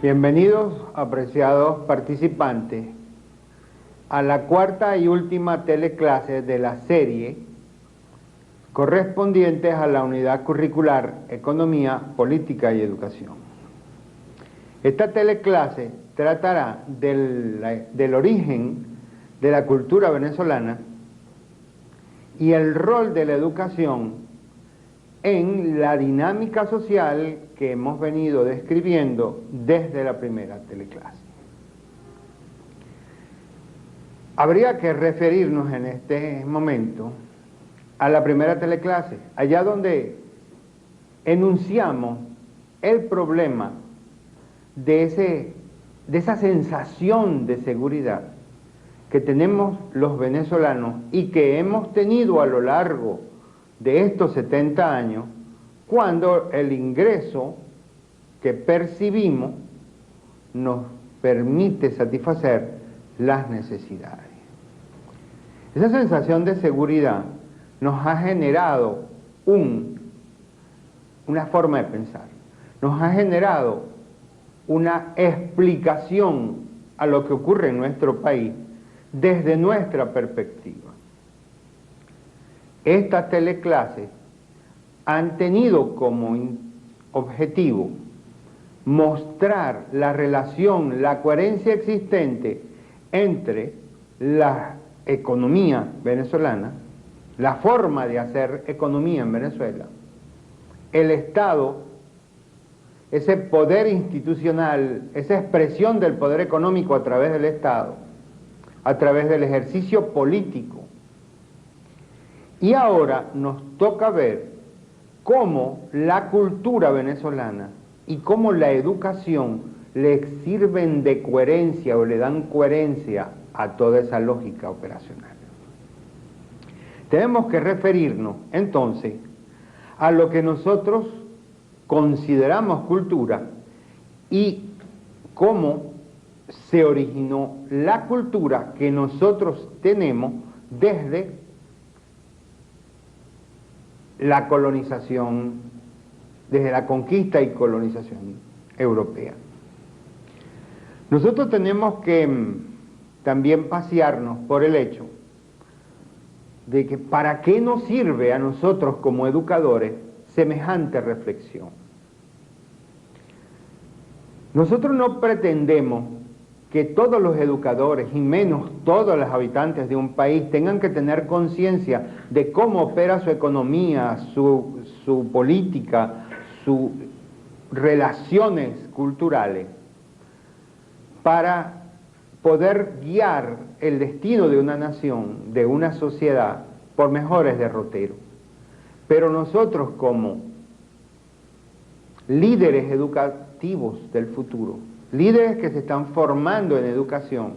Bienvenidos, apreciados participantes, a la cuarta y última teleclase de la serie correspondientes a la unidad curricular Economía, Política y Educación. Esta teleclase tratará del origen de la cultura venezolana y el rol de la educación en la dinámica social que hemos venido describiendo desde la primera teleclase. Habría que referirnos en este momento a la primera teleclase, allá donde enunciamos el problema de esa sensación de seguridad que tenemos los venezolanos y que hemos tenido a lo largo de estos 70 años, cuando el ingreso que percibimos nos permite satisfacer las necesidades. Esa sensación de seguridad nos ha generado una forma de pensar, nos ha generado una explicación a lo que ocurre en nuestro país desde nuestra perspectiva. Estas teleclases han tenido como objetivo mostrar la relación, la coherencia existente entre la economía venezolana, la forma de hacer economía en Venezuela, el Estado, ese poder institucional, esa expresión del poder económico a través del Estado, a través del ejercicio político. Y ahora nos toca ver cómo la cultura venezolana y cómo la educación le sirven de coherencia o le dan coherencia a toda esa lógica operacional. Tenemos que referirnos entonces a lo que nosotros consideramos cultura y cómo se originó la cultura que nosotros tenemos desde la colonización, desde la conquista y colonización europea. Nosotros tenemos que también pasearnos por el hecho de que para qué nos sirve a nosotros como educadores semejante reflexión. Nosotros no pretendemos que todos los educadores, y menos todos los habitantes de un país, tengan que tener conciencia de cómo opera su economía, su política, sus relaciones culturales, para poder guiar el destino de una nación, de una sociedad, por mejores derroteros. Pero nosotros, como líderes educativos del futuro, líderes que se están formando en educación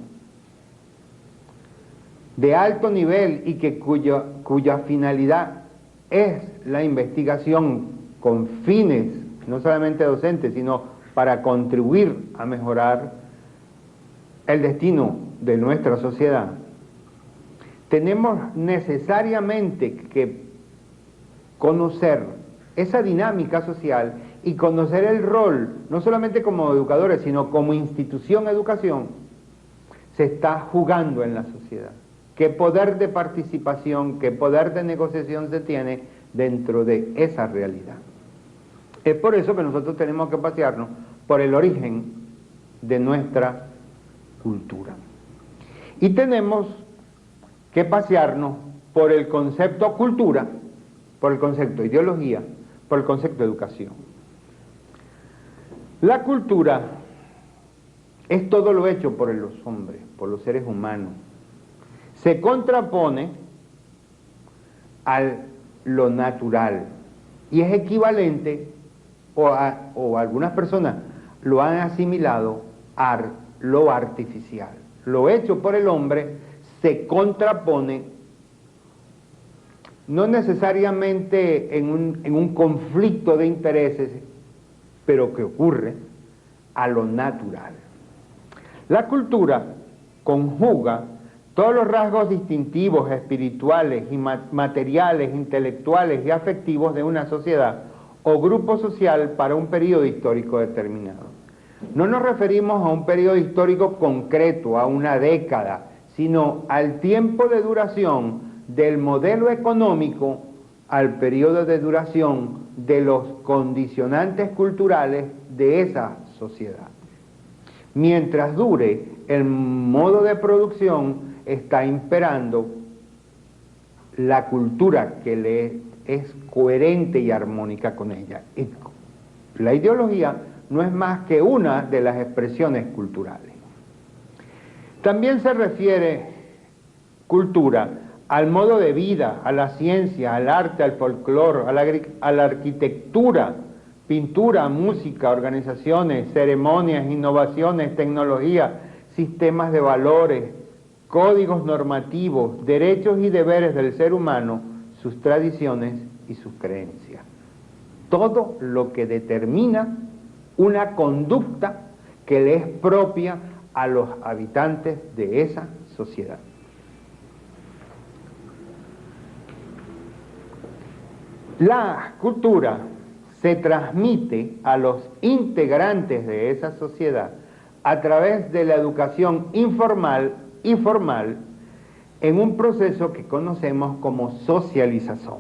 de alto nivel y que cuya finalidad es la investigación con fines no solamente docentes, sino para contribuir a mejorar el destino de nuestra sociedad, tenemos necesariamente que conocer esa dinámica social y conocer el rol, no solamente como educadores, sino como institución educación, se está jugando en la sociedad. ¿Qué poder de participación, qué poder de negociación se tiene dentro de esa realidad? Es por eso que nosotros tenemos que pasearnos por el origen de nuestra cultura. Y tenemos que pasearnos por el concepto cultura, por el concepto ideología, por el concepto educación. La cultura es todo lo hecho por los hombres, por los seres humanos. Se contrapone a lo natural y es equivalente, o algunas personas lo han asimilado a lo artificial. Lo hecho por el hombre se contrapone no necesariamente en un conflicto de intereses, pero que ocurre a lo natural. La cultura conjuga todos los rasgos distintivos, espirituales, y materiales, intelectuales y afectivos de una sociedad o grupo social para un periodo histórico determinado. No nos referimos a un periodo histórico concreto, a una década, sino al tiempo de duración del modelo económico, al periodo de duración de los condicionantes culturales de esa sociedad. Mientras dure el modo de producción, está imperando la cultura que le es coherente y armónica con ella. Y la ideología no es más que una de las expresiones culturales. También se refiere cultura al modo de vida, a la ciencia, al arte, al folclore, a la arquitectura, pintura, música, organizaciones, ceremonias, innovaciones, tecnología, sistemas de valores, códigos normativos, derechos y deberes del ser humano, sus tradiciones y sus creencias. Todo lo que determina una conducta que le es propia a los habitantes de esa sociedad. La cultura se transmite a los integrantes de esa sociedad a través de la educación informal y formal en un proceso que conocemos como socialización.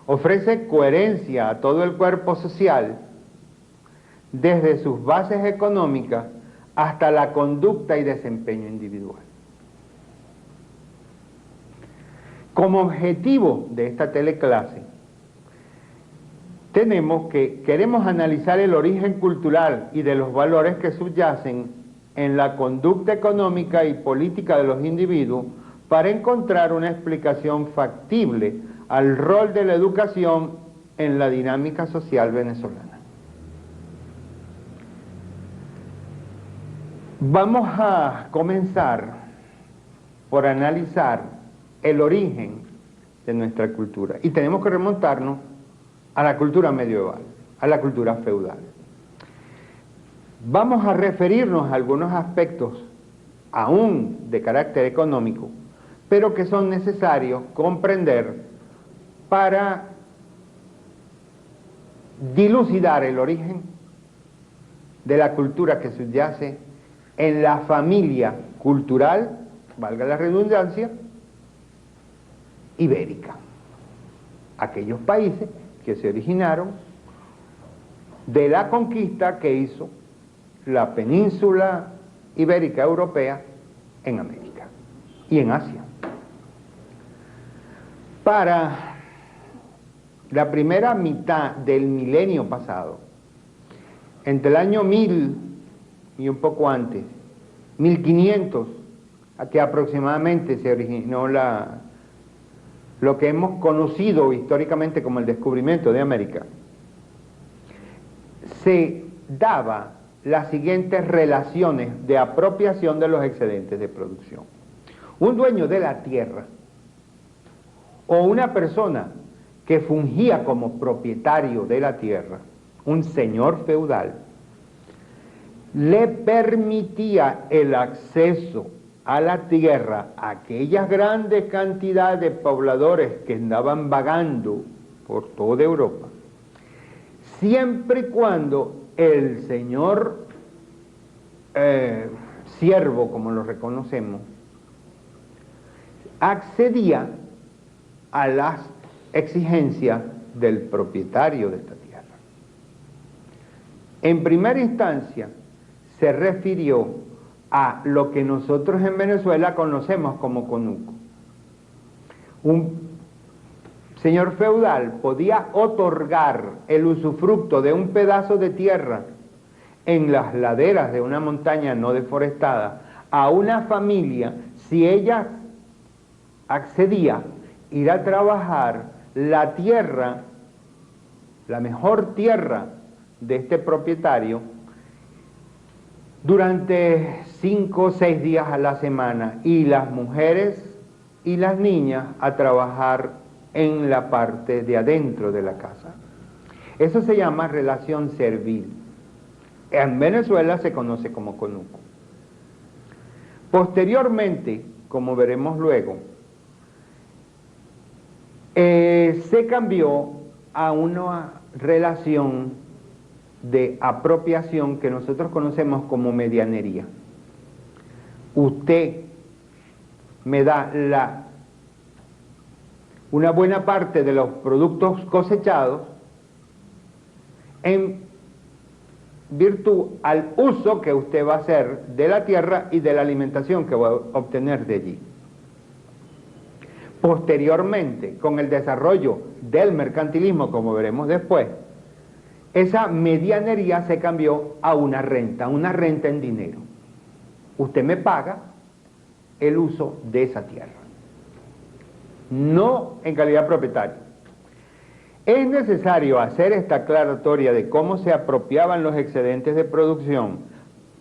Ofrece coherencia a todo el cuerpo social, desde sus bases económicas hasta la conducta y desempeño individual. Como objetivo de esta teleclase, queremos analizar el origen cultural y de los valores que subyacen en la conducta económica y política de los individuos para encontrar una explicación factible al rol de la educación en la dinámica social venezolana. Vamos a comenzar por analizar el origen de nuestra cultura y tenemos que remontarnos a la cultura medieval, a la cultura feudal. Vamos a referirnos a algunos aspectos aún de carácter económico, pero que son necesarios comprender para dilucidar el origen de la cultura que subyace en la familia cultural, valga la redundancia, ibérica. Aquellos países que se originaron de la conquista que hizo la península ibérica europea en América y en Asia. Para la primera mitad del milenio pasado, entre el año 1000 y un poco antes, 1500, a que aproximadamente se originó lo que hemos conocido históricamente como el descubrimiento de América, se daba las siguientes relaciones de apropiación de los excedentes de producción. Un dueño de la tierra o una persona que fungía como propietario de la tierra, un señor feudal, le permitía el acceso a la tierra a aquellas grandes cantidades de pobladores que andaban vagando por toda Europa, siempre y cuando el señor siervo, como lo reconocemos, accedía a las exigencias del propietario de esta tierra. En primera instancia se refirió a lo que nosotros en Venezuela conocemos como conuco. Un señor feudal podía otorgar el usufructo de un pedazo de tierra en las laderas de una montaña no deforestada a una familia si ella accedía a ir a trabajar la tierra, la mejor tierra de este propietario, durante 5 o 6 días a la semana, y las mujeres y las niñas a trabajar en la parte de adentro de la casa. Eso se llama relación servil. En Venezuela se conoce como conuco. Posteriormente, como veremos luego, se cambió a una relación de apropiación que nosotros conocemos como medianería. Usted me da una buena parte de los productos cosechados en virtud al uso que usted va a hacer de la tierra y de la alimentación que va a obtener de allí. Posteriormente, con el desarrollo del mercantilismo, como veremos después, esa medianería se cambió a una renta en dinero. Usted me paga el uso de esa tierra, no en calidad propietaria. Es necesario hacer esta aclaratoria de cómo se apropiaban los excedentes de producción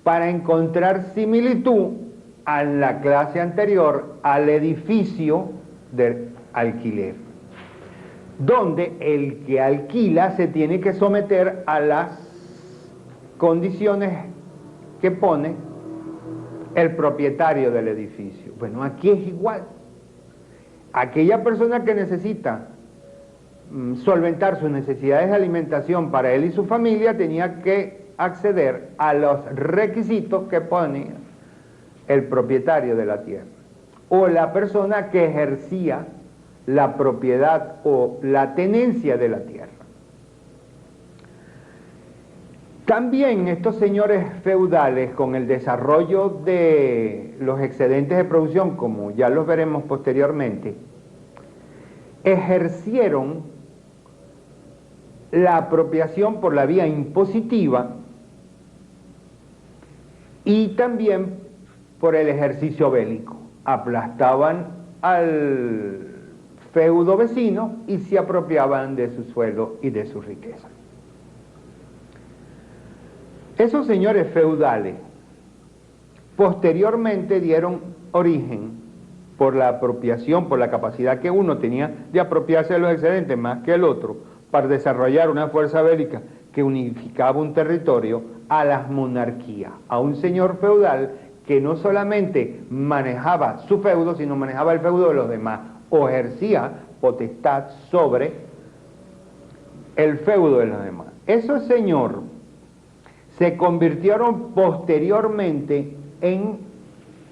para encontrar similitud a la clase anterior al edificio de alquiler, donde el que alquila se tiene que someter a las condiciones que pone el propietario del edificio. Bueno, aquí es igual. Aquella persona que necesita solventar sus necesidades de alimentación para él y su familia tenía que acceder a los requisitos que pone el propietario de la tierra o la persona que ejercía la propiedad o la tenencia de la tierra. También estos señores feudales, con el desarrollo de los excedentes de producción, como ya los veremos posteriormente, ejercieron la apropiación por la vía impositiva y también por el ejercicio bélico. Aplastaban al feudo vecino y se apropiaban de su suelo y de su riqueza. Esos señores feudales posteriormente dieron origen, por la apropiación, por la capacidad que uno tenía de apropiarse de los excedentes más que el otro, para desarrollar una fuerza bélica que unificaba un territorio, a las monarquías, a un señor feudal que no solamente manejaba su feudo, sino manejaba el feudo de los demás, o ejercía potestad sobre el feudo de los demás. Esos señores se convirtieron posteriormente en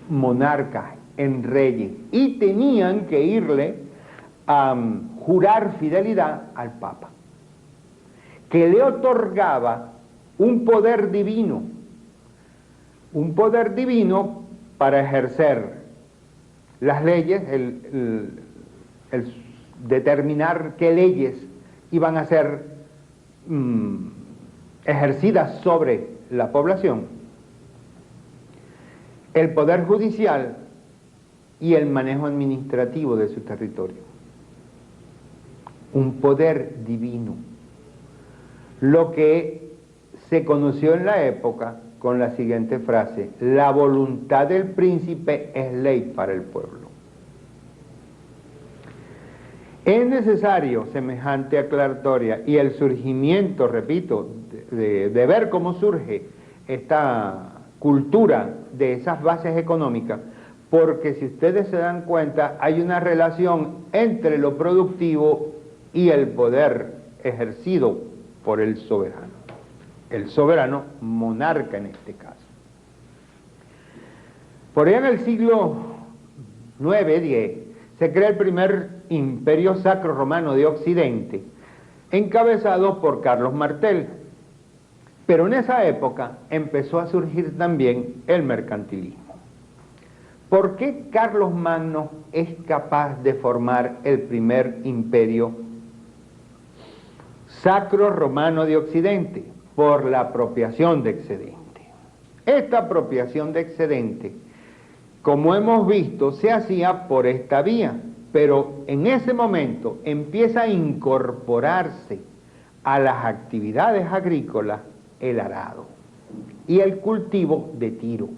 monarcas, en reyes, y tenían que irle a jurar fidelidad al Papa, que le otorgaba un poder divino para ejercer las leyes, el determinar qué leyes iban a ser ejercidas sobre la población, el poder judicial y el manejo administrativo de su territorio. Un poder divino, lo que se conoció en la época con la siguiente frase: la voluntad del príncipe es ley para el pueblo. Es necesario semejante aclaratoria y el surgimiento, repito, de ver cómo surge esta cultura de esas bases económicas, porque si ustedes se dan cuenta hay una relación entre lo productivo y el poder ejercido por el soberano monarca en este caso. Por allá en el siglo IX-X se crea el primer imperio sacro romano de Occidente, encabezado por Carlos Martel, pero en esa época empezó a surgir también el mercantilismo. ¿Por qué Carlos Magno es capaz de formar el primer imperio sacro romano de Occidente? Por la apropiación de excedente. Esta apropiación de excedente, como hemos visto, se hacía por esta vía, pero en ese momento empieza a incorporarse a las actividades agrícolas el arado y el cultivo de tiro.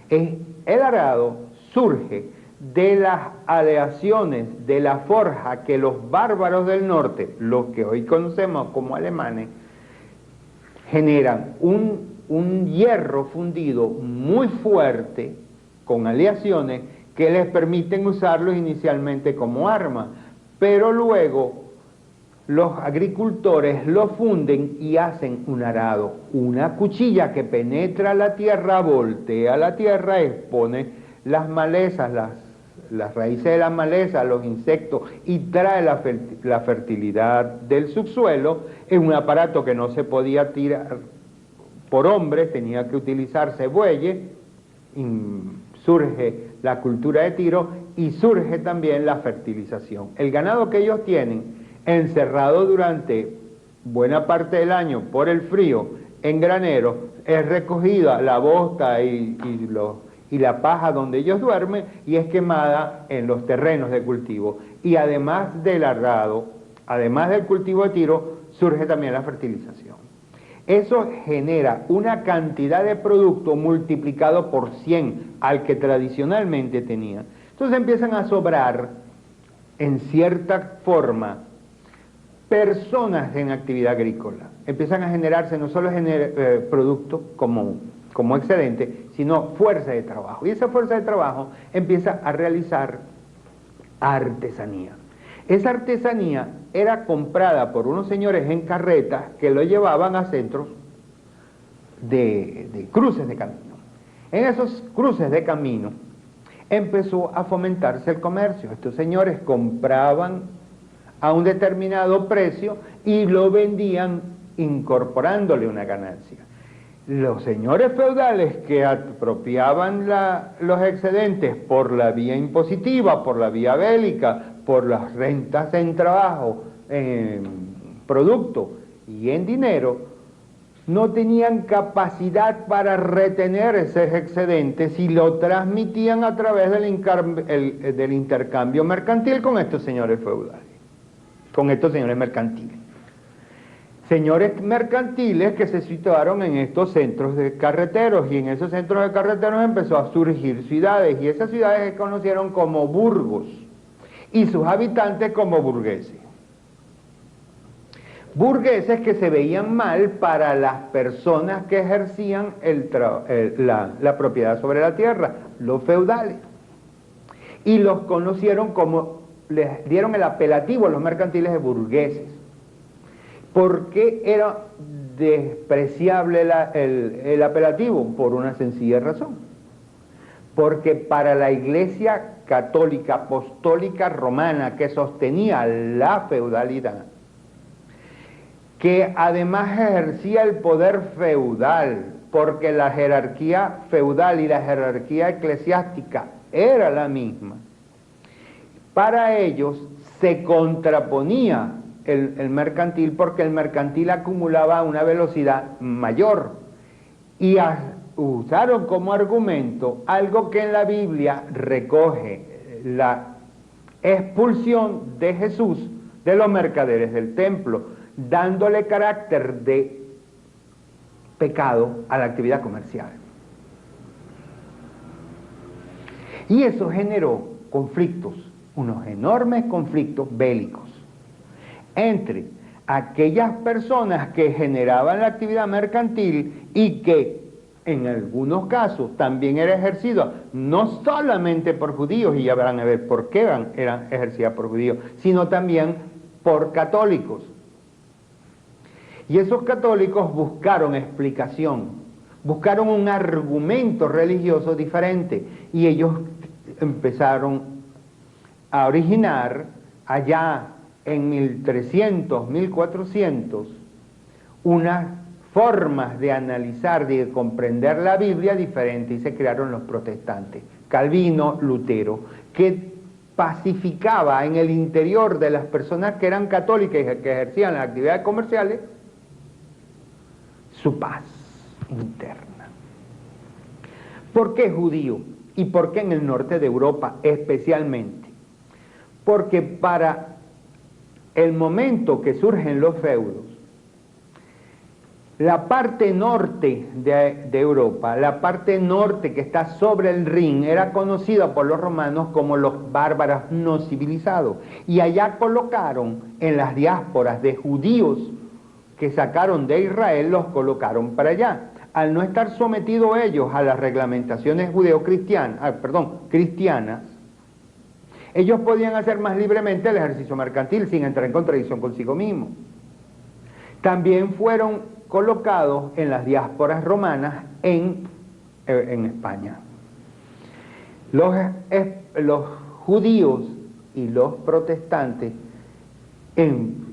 El arado surge de las aleaciones de la forja que los bárbaros del norte, los que hoy conocemos como alemanes, generan un hierro fundido muy fuerte con aleaciones que les permiten usarlos inicialmente como arma, pero luego los agricultores lo funden y hacen un arado, una cuchilla que penetra la tierra, voltea la tierra, expone las malezas, las raíces de las malezas, los insectos, y trae la fertilidad del subsuelo. Es un aparato que no se podía tirar por hombres, tenía que utilizarse bueyes. Surge la cultura de tiro y surge también la fertilización. El ganado que ellos tienen, encerrado durante buena parte del año por el frío en graneros, es recogida la bosta y la paja donde ellos duermen y es quemada en los terrenos de cultivo. Y además del arado, además del cultivo de tiro, surge también la fertilización. Eso genera una cantidad de producto multiplicado por 100 al que tradicionalmente tenía. Entonces empiezan a sobrar, en cierta forma, personas en actividad agrícola. Empiezan a generarse no solo producto como excedente, sino fuerza de trabajo. Y esa fuerza de trabajo empieza a realizar artesanía. Esa artesanía era comprada por unos señores en carretas que lo llevaban a centros de cruces de camino. En esos cruces de camino empezó a fomentarse el comercio. Estos señores compraban a un determinado precio y lo vendían incorporándole una ganancia. Los señores feudales que apropiaban los excedentes por la vía impositiva, por la vía bélica, por las rentas en trabajo, en producto y en dinero, no tenían capacidad para retener esos excedentes y lo transmitían a través del intercambio mercantil con estos señores feudales, con estos señores mercantiles. Señores mercantiles que se situaron en estos centros de carreteros, y en esos centros de carreteros empezó a surgir ciudades, y esas ciudades se conocieron como burgos, y sus habitantes como burgueses. Burgueses que se veían mal para las personas que ejercían la propiedad sobre la tierra, los feudales. Y los conocieron como, les dieron el apelativo a los mercantiles de burgueses. ¿Por qué era despreciable el apelativo? Por una sencilla razón. Porque para la Iglesia católica, apostólica romana, que sostenía la feudalidad, que además ejercía el poder feudal, porque la jerarquía feudal y la jerarquía eclesiástica era la misma, para ellos se contraponía el mercantil, porque el mercantil acumulaba una velocidad mayor, y usaron como argumento algo que en la Biblia recoge: la expulsión de Jesús de los mercaderes del templo, dándole carácter de pecado a la actividad comercial. Y eso generó conflictos, unos enormes conflictos bélicos, entre aquellas personas que generaban la actividad mercantil y que en algunos casos también era ejercida no solamente por judíos, y ya verán a ver por qué eran ejercidas por judíos, sino también por católicos. Y esos católicos buscaron explicación, buscaron un argumento religioso diferente, y ellos empezaron a originar allá en 1300, 1400, unas formas de analizar, de comprender la Biblia diferente, y se crearon los protestantes, Calvino, Lutero, que pacificaba en el interior de las personas que eran católicas y que ejercían las actividades comerciales su paz interna. ¿Por qué judío? ¿Y por qué en el norte de Europa especialmente? Porque para el momento que surgen los feudos, la parte norte de Europa, la parte norte que está sobre el Rin, era conocida por los romanos como los bárbaros no civilizados, y allá colocaron en las diásporas de judíos que sacaron de Israel, los colocaron para allá. Al no estar sometidos ellos a las reglamentaciones cristianas, Ellos podían hacer más libremente el ejercicio mercantil sin entrar en contradicción consigo mismo. También fueron colocados en las diásporas romanas en España. Los judíos y los protestantes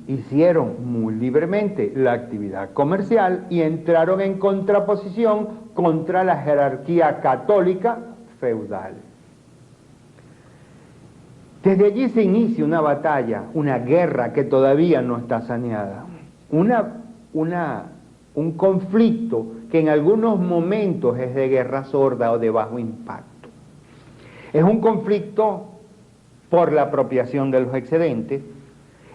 hicieron muy libremente la actividad comercial y entraron en contraposición contra la jerarquía católica feudal. Desde allí se inicia una batalla, una guerra que todavía no está saneada, un conflicto que en algunos momentos es de guerra sorda o de bajo impacto. Es un conflicto por la apropiación de los excedentes,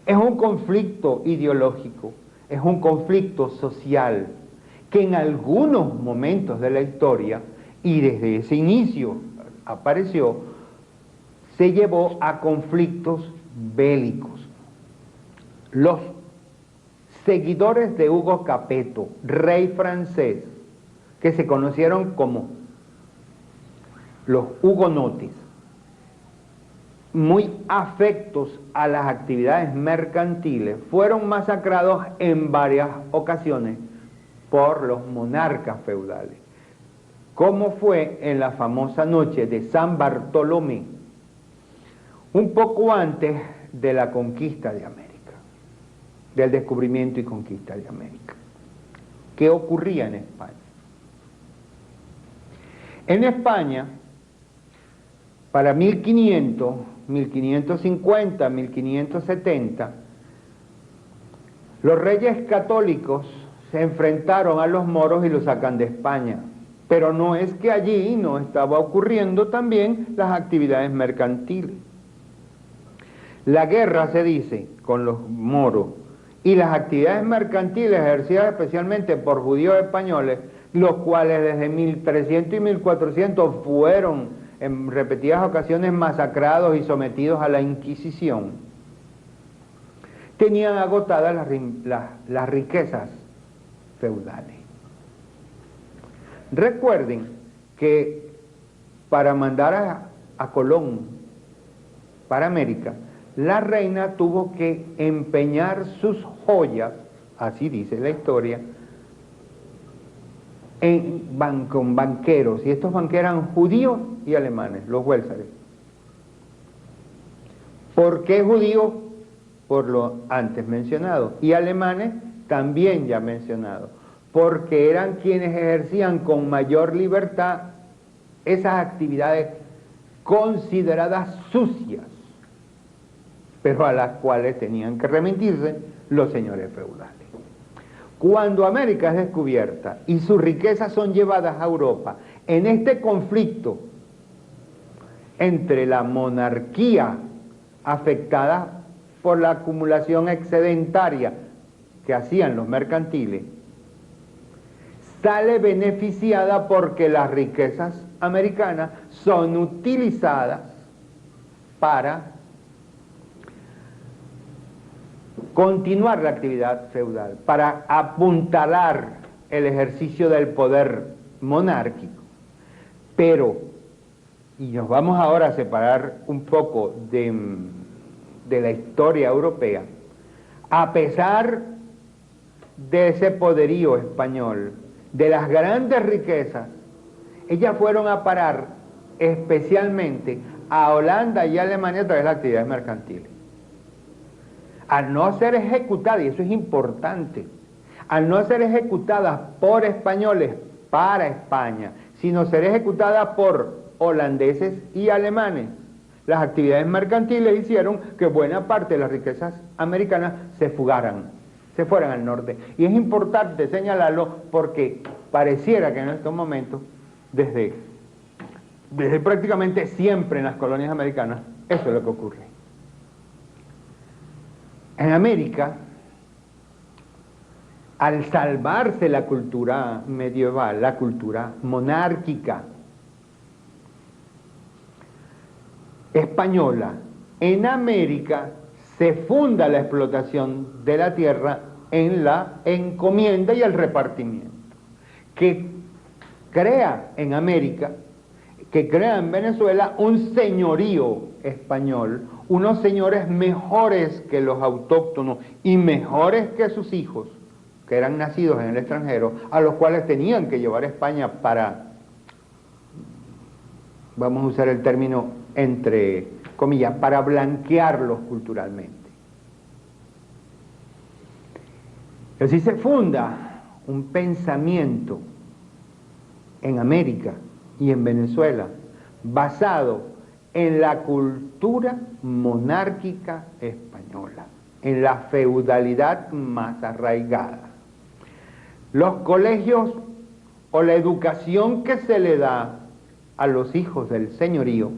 es un conflicto ideológico, es un conflicto social, que en algunos momentos de la historia, y desde ese inicio apareció, se llevó a conflictos bélicos. Los seguidores de Hugo Capetto, rey francés, que se conocieron como los hugonotes, muy afectos a las actividades mercantiles, fueron masacrados en varias ocasiones por los monarcas feudales, como fue en la famosa noche de San Bartolomé, un poco antes de la conquista de América, del descubrimiento y conquista de América. ¿Qué ocurría en España? En España, para 1500, 1550, 1570, los reyes católicos se enfrentaron a los moros y los sacan de España. Pero no es que allí no estaba ocurriendo también las actividades mercantiles. La guerra, se dice, con los moros y las actividades mercantiles ejercidas especialmente por judíos españoles, los cuales desde 1300 y 1400 fueron en repetidas ocasiones masacrados y sometidos a la Inquisición, tenían agotadas las riquezas feudales. Recuerden que para mandar a Colón para América, la reina tuvo que empeñar sus joyas, así dice la historia, con banqueros, y estos banqueros eran judíos y alemanes, los huélsares. ¿Por qué judíos? Por lo antes mencionado, y alemanes también ya mencionado, porque eran quienes ejercían con mayor libertad esas actividades consideradas sucias, pero a las cuales tenían que remitirse los señores feudales. Cuando América es descubierta y sus riquezas son llevadas a Europa, en este conflicto entre la monarquía afectada por la acumulación excedentaria que hacían los mercantiles, sale beneficiada porque las riquezas americanas son utilizadas para continuar la actividad feudal, para apuntalar el ejercicio del poder monárquico. Pero, y nos vamos ahora a separar un poco de la historia europea, a pesar de ese poderío español, de las grandes riquezas, ellas fueron a parar especialmente a Holanda y Alemania a través de las actividades mercantiles. Al no ser ejecutadas, y eso es importante, al no ser ejecutadas por españoles para España, sino ser ejecutadas por holandeses y alemanes, las actividades mercantiles hicieron que buena parte de las riquezas americanas se fueran al norte. Y es importante señalarlo porque pareciera que en estos momentos, desde prácticamente siempre en las colonias americanas, eso es lo que ocurre. En América, al salvarse la cultura medieval, la cultura monárquica española, en América se funda la explotación de la tierra en la encomienda y el repartimiento, que crea en América, que crea en Venezuela un señorío español, unos señores mejores que los autóctonos y mejores que sus hijos, que eran nacidos en el extranjero, a los cuales tenían que llevar a España para, vamos a usar el término entre comillas, para blanquearlos culturalmente. Así se funda un pensamiento en América y en Venezuela basado en la cultura monárquica española, en la feudalidad más arraigada. Los colegios o la educación que se le da a los hijos del señorío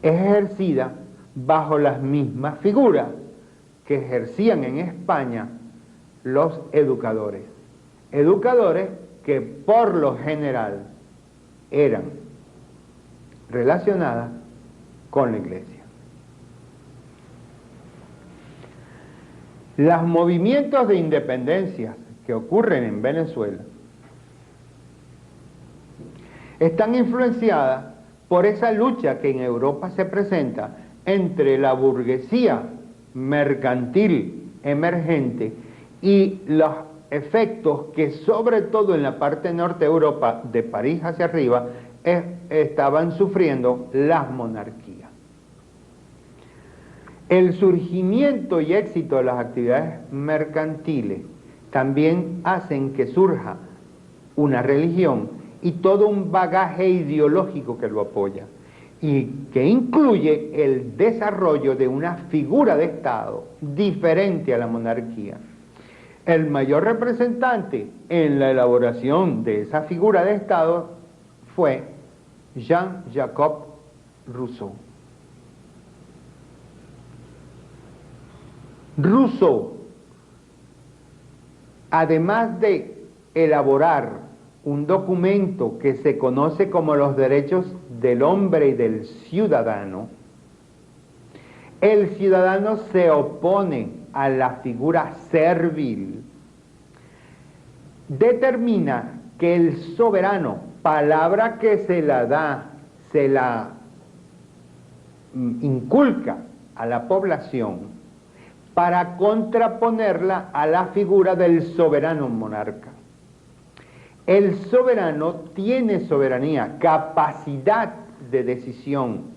es ejercida bajo las mismas figuras que ejercían en España los educadores. Educadores que por lo general eran relacionadas con la Iglesia. Los movimientos de independencia que ocurren en Venezuela están influenciadas por esa lucha que en Europa se presenta entre la burguesía mercantil emergente y los efectos que sobre todo en la parte norte de Europa, de París hacia arriba, estaban sufriendo las monarquías. El surgimiento y éxito de las actividades mercantiles también hacen que surja una religión y todo un bagaje ideológico que lo apoya y que incluye el desarrollo de una figura de Estado diferente a la monarquía. El mayor representante en la elaboración de esa figura de Estado fue Jean-Jacques Rousseau. Rousseau, además de elaborar un documento que se conoce como los derechos del hombre y del ciudadano, el ciudadano se opone a la figura servil, determina que el soberano, palabra que se la da, se la inculca a la población para contraponerla a la figura del soberano monarca. El soberano tiene soberanía, capacidad de decisión,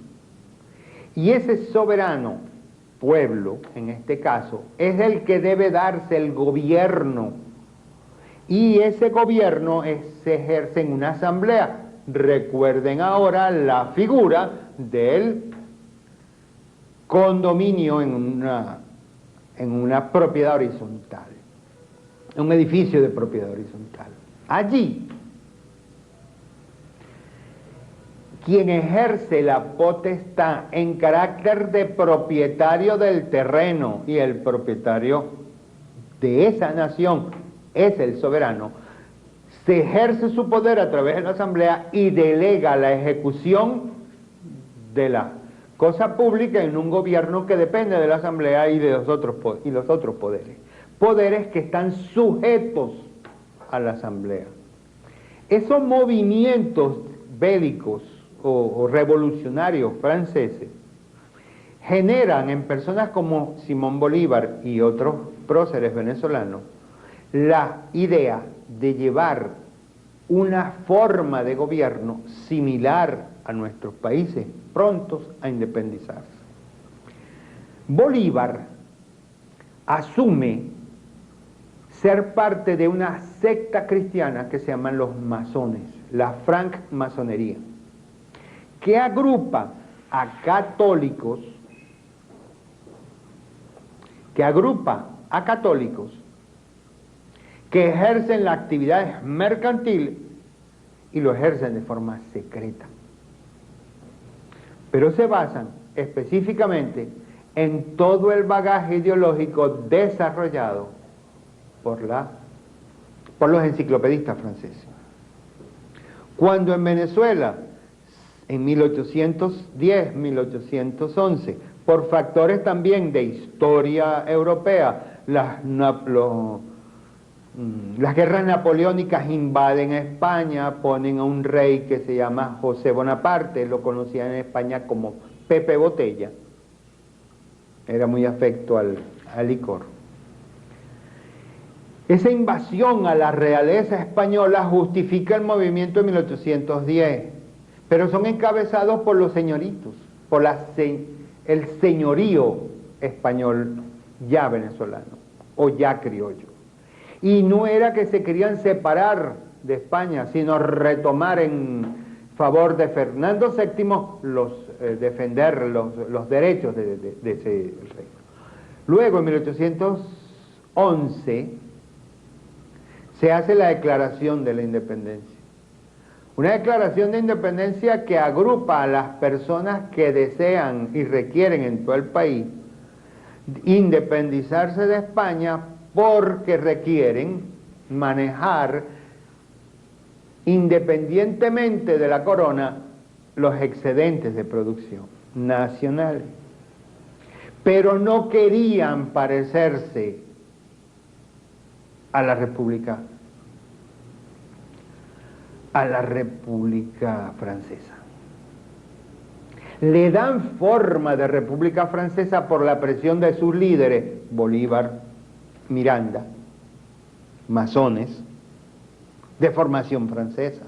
y ese soberano, pueblo en este caso, es el que debe darse el gobierno, y ese gobierno se ejerce en una asamblea. Recuerden ahora la figura del condominio en una propiedad horizontal, un edificio de propiedad horizontal. Allí, quien ejerce la potestad en carácter de propietario del terreno y el propietario de esa nación es el soberano, se ejerce su poder a través de la asamblea y delega la ejecución de la cosa pública en un gobierno que depende de la asamblea y de los otros poderes. Poderes que están sujetos a la asamblea. Esos movimientos bélicos o revolucionarios franceses generan en personas como Simón Bolívar y otros próceres venezolanos la idea de llevar una forma de gobierno similar a nuestros países prontos a independizarse. Bolívar asume ser parte de una secta cristiana que se llaman los masones, la francmasonería, que agrupa a católicos, que ejercen la actividad mercantil y lo ejercen de forma secreta. Pero se basan específicamente en todo el bagaje ideológico desarrollado por los enciclopedistas franceses. Cuando en Venezuela, en 1810, 1811, por factores también de historia europea, las guerras napoleónicas invaden España, ponen a un rey que se llama José Bonaparte, lo conocían en España como Pepe Botella, era muy afecto al licor. Esa invasión a la realeza española justifica el movimiento de 1810, pero son encabezados por los señoritos, por el señorío español ya venezolano o ya criollo. Y no era que se querían separar de España, sino retomar en favor de Fernando VII defender los derechos de ese reino. Luego, en 1811, se hace la Declaración de la Independencia. Una declaración de independencia que agrupa a las personas que desean y requieren en todo el país independizarse de España porque requieren manejar independientemente de la corona los excedentes de producción nacionales. Pero no querían parecerse a la República Francesa. Le dan forma de República Francesa por la presión de sus líderes, Bolívar, Miranda, masones, de formación francesa.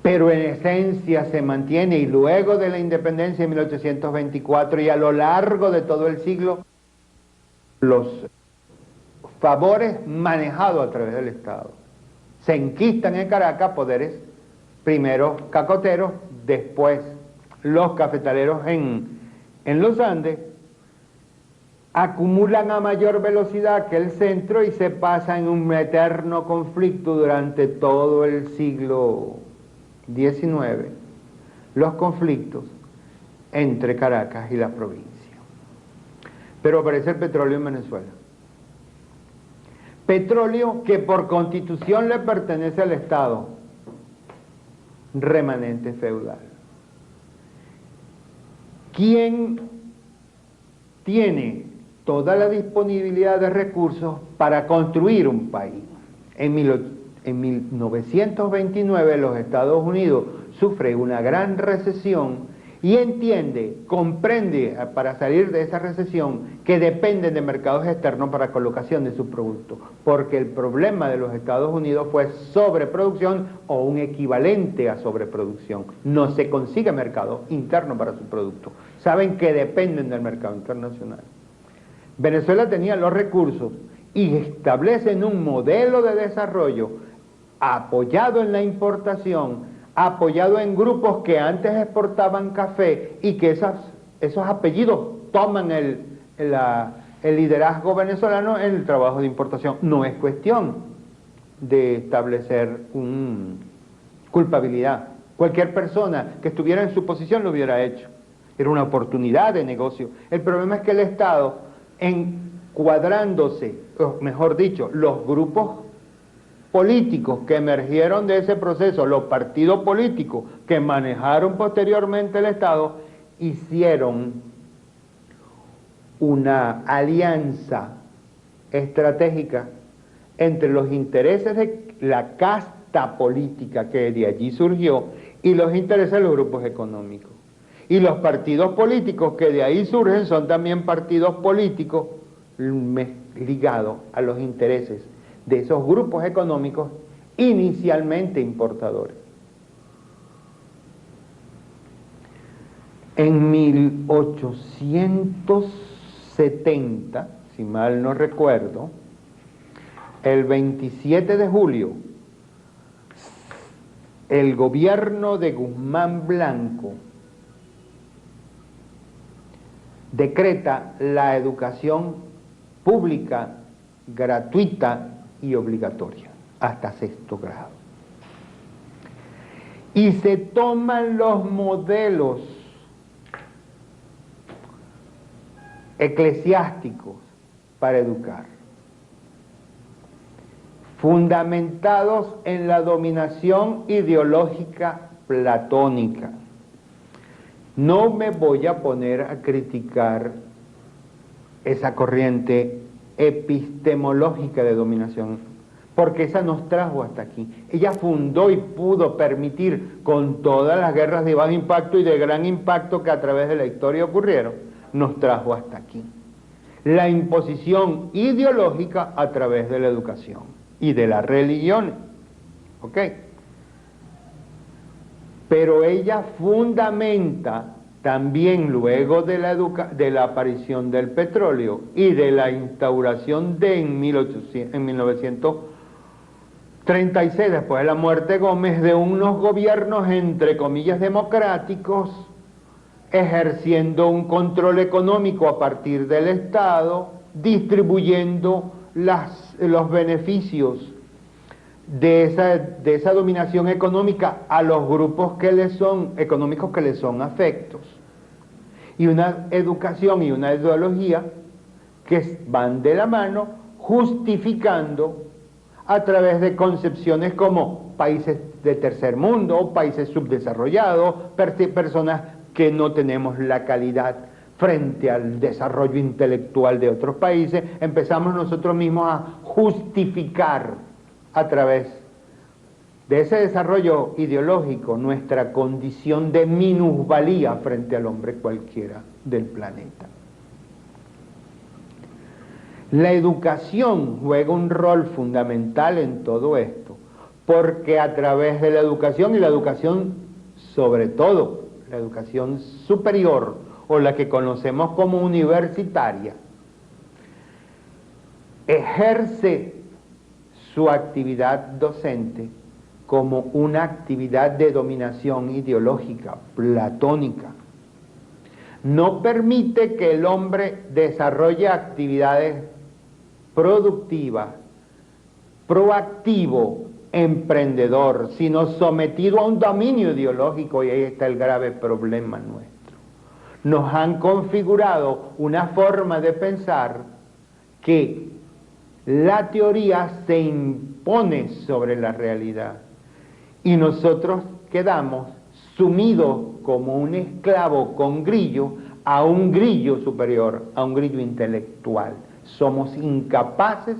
Pero en esencia se mantiene, y luego de la independencia en 1824 y a lo largo de todo el siglo, los favores manejados a través del Estado. Se enquistan en Caracas poderes, primero cacoteros, después los cafetaleros en los Andes, acumulan a mayor velocidad que el centro y se pasa en un eterno conflicto durante todo el siglo XIX, los conflictos entre Caracas y la provincia. Pero aparece el petróleo en Venezuela. Petróleo que por constitución le pertenece al Estado, remanente feudal. ¿Quién tiene toda la disponibilidad de recursos para construir un país? En 1929 los Estados Unidos sufren una gran recesión y comprende para salir de esa recesión que dependen de mercados externos para colocación de sus productos, porque el problema de los Estados Unidos fue sobreproducción o un equivalente a sobreproducción. No se consigue mercado interno para su producto. Saben que dependen del mercado internacional. Venezuela tenía los recursos y establecen un modelo de desarrollo apoyado en la importación, apoyado en grupos que antes exportaban café y que esos apellidos toman el liderazgo venezolano en el trabajo de importación. No es cuestión de establecer culpabilidad. Cualquier persona que estuviera en su posición lo hubiera hecho. Era una oportunidad de negocio. El problema es que el Estado, encuadrándose, o mejor dicho, los grupos políticos que emergieron de ese proceso, los partidos políticos que manejaron posteriormente el Estado, hicieron una alianza estratégica entre los intereses de la casta política que de allí surgió y los intereses de los grupos económicos. Y los partidos políticos que de ahí surgen son también partidos políticos ligados a los intereses de esos grupos económicos inicialmente importadores. En 1870, si mal no recuerdo, el 27 de julio, el gobierno de Guzmán Blanco decreta la educación pública, gratuita y obligatoria, hasta 6º grado. Y se toman los modelos eclesiásticos para educar, fundamentados en la dominación ideológica platónica. No me voy a poner a criticar esa corriente epistemológica de dominación porque esa nos trajo hasta aquí. Ella fundó y pudo permitir, con todas las guerras de bajo impacto y de gran impacto que a través de la historia ocurrieron, nos trajo hasta aquí. La imposición ideológica a través de la educación y de las religiones. ¿Ok? Pero ella fundamenta también, luego de la aparición del petróleo y de la instauración en 1936, después de la muerte de Gómez, de unos gobiernos entre comillas democráticos, ejerciendo un control económico a partir del Estado, distribuyendo los beneficios de esa dominación económica a los grupos económicos que les son afectos, y una educación y una ideología que van de la mano, justificando a través de concepciones como países de tercer mundo, países subdesarrollados, personas que no tenemos la calidad frente al desarrollo intelectual de otros países. Empezamos nosotros mismos a justificar a través de ese desarrollo ideológico nuestra condición de minusvalía frente al hombre cualquiera del planeta. La educación juega un rol fundamental en todo esto, porque a través de la educación, y la educación sobre todo, la educación superior, o la que conocemos como universitaria, ejerce su actividad docente como una actividad de dominación ideológica, platónica. No permite que el hombre desarrolle actividades productivas, proactivo, emprendedor, sino sometido a un dominio ideológico, y ahí está el grave problema nuestro. Nos han configurado una forma de pensar que la teoría se impone sobre la realidad y nosotros quedamos sumidos como un esclavo con grillo a un grillo superior, a un grillo intelectual. Somos incapaces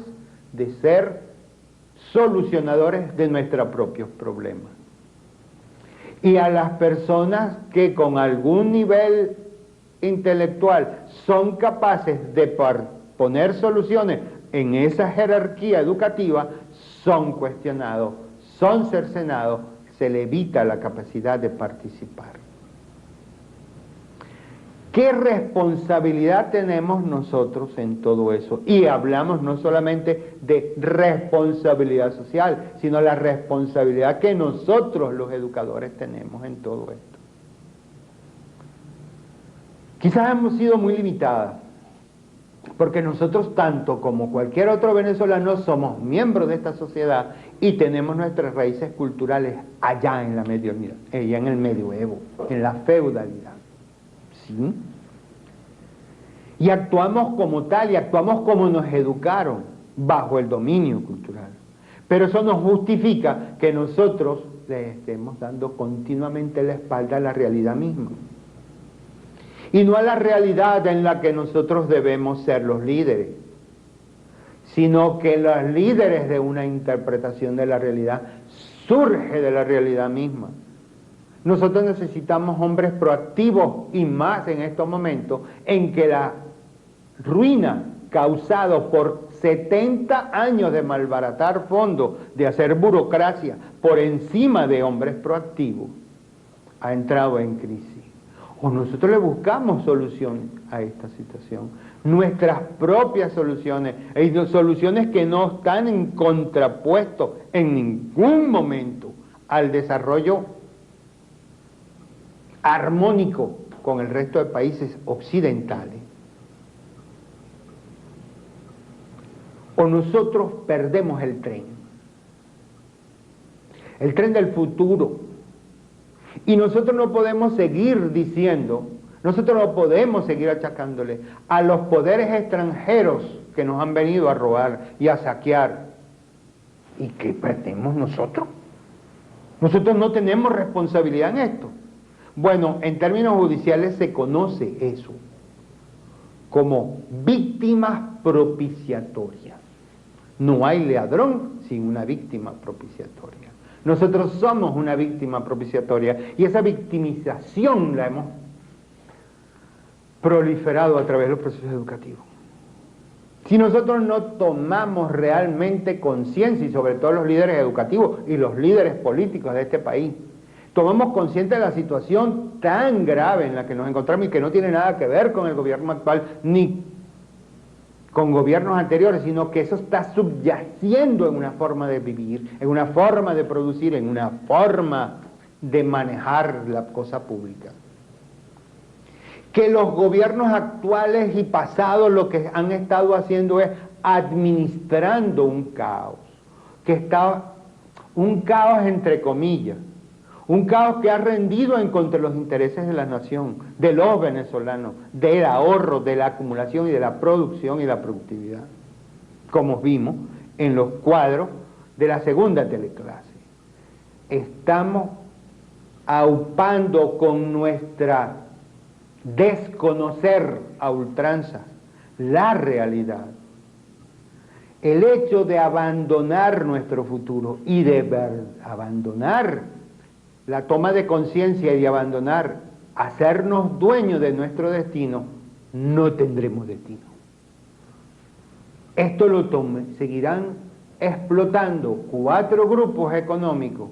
de ser solucionadores de nuestros propios problemas. Y a las personas que con algún nivel intelectual son capaces de poner soluciones en esa jerarquía educativa, son cuestionados, son cercenados, se le evita la capacidad de participar. ¿Qué responsabilidad tenemos nosotros en todo eso? Y hablamos no solamente de responsabilidad social, sino la responsabilidad que nosotros los educadores tenemos en todo esto. Quizás hemos sido muy limitadas, porque nosotros, tanto como cualquier otro venezolano, somos miembros de esta sociedad y tenemos nuestras raíces culturales allá en la medievalidad, allá en el medioevo, en la feudalidad. ¿Sí? Y actuamos como tal, y actuamos como nos educaron, bajo el dominio cultural. Pero eso no justifica que nosotros le estemos dando continuamente la espalda a la realidad misma. Y no a la realidad en la que nosotros debemos ser los líderes, sino que los líderes de una interpretación de la realidad surge de la realidad misma. Nosotros necesitamos hombres proactivos, y más en estos momentos en que la ruina causada por 70 años de malbaratar fondos, de hacer burocracia por encima de hombres proactivos, ha entrado en crisis. O nosotros le buscamos soluciones a esta situación, nuestras propias soluciones, soluciones que no están en contrapuesto en ningún momento al desarrollo armónico con el resto de países occidentales. O nosotros perdemos el tren del futuro. Y nosotros no podemos seguir diciendo, nosotros no podemos seguir achacándole a los poderes extranjeros que nos han venido a robar y a saquear. ¿Y qué pretendemos nosotros? Nosotros no tenemos responsabilidad en esto. Bueno, en términos judiciales se conoce eso como víctimas propiciatorias. No hay ladrón sin una víctima propiciatoria. Nosotros somos una víctima propiciatoria y esa victimización la hemos proliferado a través de los procesos educativos. Si nosotros no tomamos realmente conciencia, y sobre todo los líderes educativos y los líderes políticos de este país, tomamos conciencia de la situación tan grave en la que nos encontramos y que no tiene nada que ver con el gobierno actual ni con gobiernos anteriores, sino que eso está subyaciendo en una forma de vivir, en una forma de producir, en una forma de manejar la cosa pública. Que los gobiernos actuales y pasados lo que han estado haciendo es administrando un caos, que está un caos entre comillas, un caos que ha rendido en contra de los intereses de la nación, de los venezolanos, del ahorro, de la acumulación y de la producción y la productividad, como vimos en los cuadros de la segunda teleclase. Estamos aupando con nuestra desconocer a ultranza la realidad, el hecho de abandonar nuestro futuro y de abandonar la toma de conciencia y de abandonar, hacernos dueños de nuestro destino, no tendremos destino. Esto lo seguirán explotando 4 grupos económicos,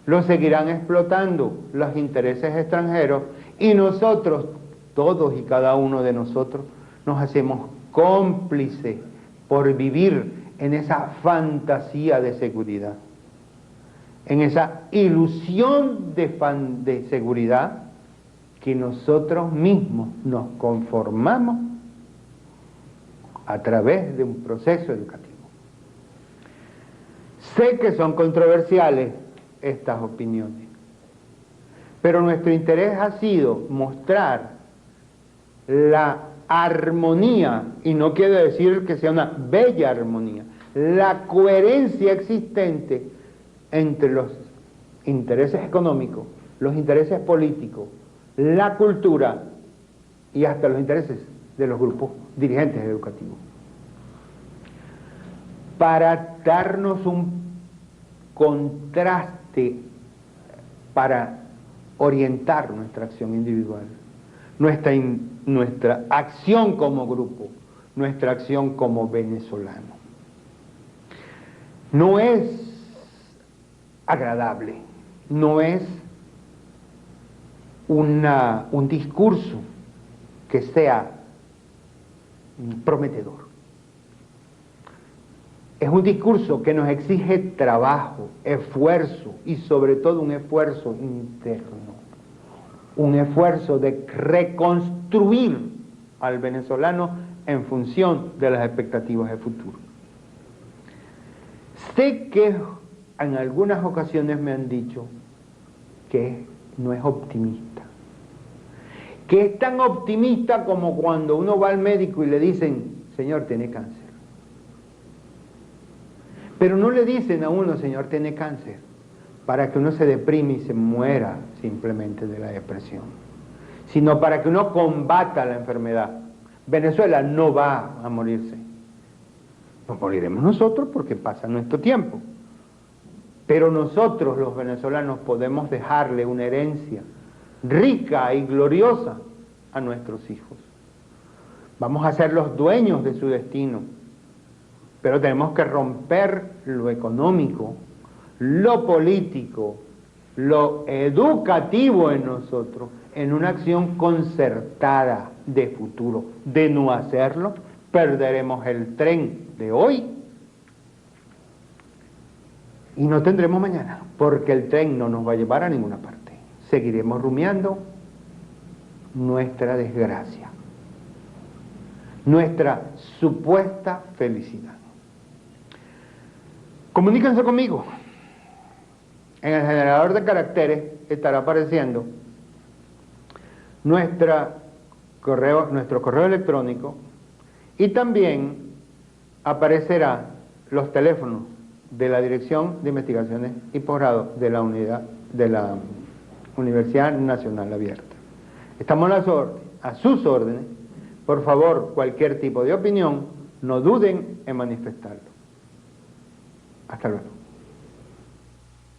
lo seguirán explotando los intereses extranjeros y nosotros, todos y cada uno de nosotros, nos hacemos cómplices por vivir en esa fantasía de seguridad, en esa ilusión de seguridad que nosotros mismos nos conformamos a través de un proceso educativo. Sé que son controversiales estas opiniones, pero nuestro interés ha sido mostrar la armonía, y no quiero decir que sea una bella armonía, la coherencia existente entre los intereses económicos, los intereses políticos, la cultura y hasta los intereses de los grupos dirigentes educativos, para darnos un contraste, para orientar nuestra acción individual, nuestra acción como grupo, nuestra acción como venezolano. No es agradable, no es un discurso que sea prometedor. Es un discurso que nos exige trabajo, esfuerzo y sobre todo un esfuerzo interno, un esfuerzo de reconstruir al venezolano en función de las expectativas de futuro. Sé que en algunas ocasiones me han dicho que no es optimista, que es tan optimista como cuando uno va al médico y le dicen, señor, tiene cáncer. Pero no le dicen a uno, señor, tiene cáncer, para que uno se deprime y se muera simplemente de la depresión, sino para que uno combata la enfermedad. Venezuela no va a morirse. Nos moriremos nosotros porque pasa nuestro tiempo. Pero nosotros, los venezolanos, podemos dejarle una herencia rica y gloriosa a nuestros hijos. Vamos a ser los dueños de su destino. Pero tenemos que romper lo económico, lo político, lo educativo en nosotros, en una acción concertada de futuro. De no hacerlo, perderemos el tren de hoy y no tendremos mañana, porque el tren no nos va a llevar a ninguna parte. Seguiremos rumiando nuestra desgracia, nuestra supuesta felicidad. Comuníquense conmigo. En el generador de caracteres estará apareciendo nuestro correo electrónico y también aparecerá los teléfonos de la Dirección de Investigaciones y Posgrado de la Universidad Nacional Abierta. Estamos a sus órdenes. Por favor, cualquier tipo de opinión, no duden en manifestarlo. Hasta luego.